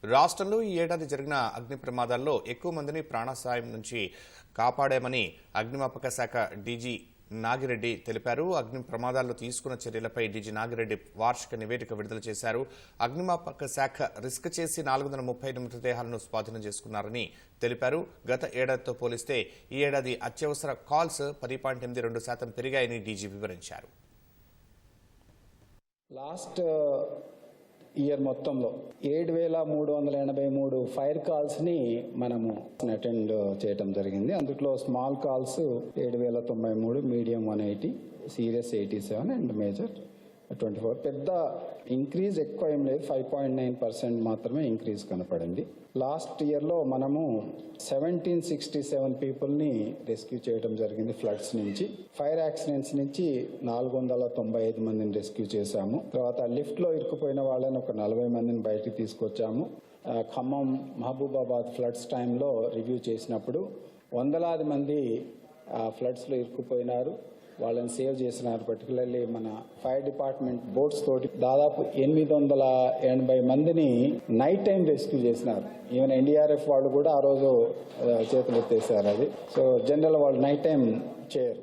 రాష్ట్రంలో ఈ ఏడాది జరిగిన అగ్ని ప్రమాదాల్లో ఎక్కువ మందిని ప్రాణాపాయం నుంచి కాపాడామని అగ్నిమాపక శాఖ డీజీ నాగిరెడ్డి తెలిపారు. అగ్ని ప్రమాదాల్లో తీసుకున్న చర్యలపై డీజీ నాగిరెడ్డి వార్షిక నివేదిక విడుదల చేశారు. అగ్నిమాపక శాఖ రిస్క్ చేసి 438 మృతదేహాలను స్వాధీనం చేసుకున్నారని తెలిపారు. గత ఏడాదితో పోలిస్తే ఈ ఏడాది అత్యవసర కాల్స్ 10.82% పెరిగాయని డీజీ వివరించారు. లాస్ట్ ఇయర్ మొత్తంలో 7,383 ఫైర్ కాల్స్ ని మనము అటెండ్ చేయడం జరిగింది. అందులో small calls 7,093, medium 180, serious 87 and major 24. పెద్ద ఇంక్రీజ్ ఎక్కువ ఏం లేదు, 5.9% మాత్రమే ఇంక్రీజ్ కనపడింది. లాస్ట్ ఇయర్లో మనము 1767 పీపుల్ని రెస్క్యూ చేయడం జరిగింది ఫ్లడ్స్ నుంచి. ఫైర్ యాక్సిడెంట్స్ నుంచి 495 మందిని రెస్క్యూ చేశాము. తర్వాత లిఫ్ట్లో ఇరుక్కుపోయిన వాళ్ళని ఒక 40 మందిని బయటికి తీసుకొచ్చాము. ఖమ్మం, మహబూబాబాద్ ఫ్లడ్స్ టైంలో రివ్యూ చేసినప్పుడు వందలాది మంది ఫ్లడ్స్లో ఇరుక్కుపోయినారు, వాళ్ళని సేవ్ చేసినారు. పర్టికులర్లీ మన ఫైర్ డిపార్ట్మెంట్ బోట్స్ తోటి దాదాపు 880 మందిని నైట్ టైం రెస్క్యూ చేసినారు. ఈవెన్ ఎన్డీఆర్ఎఫ్ వాళ్ళు కూడా ఆ రోజు చేతులు ఎత్తేసారు. అది సో జనరల్ వాళ్ళు నైట్ టైం చేయరు.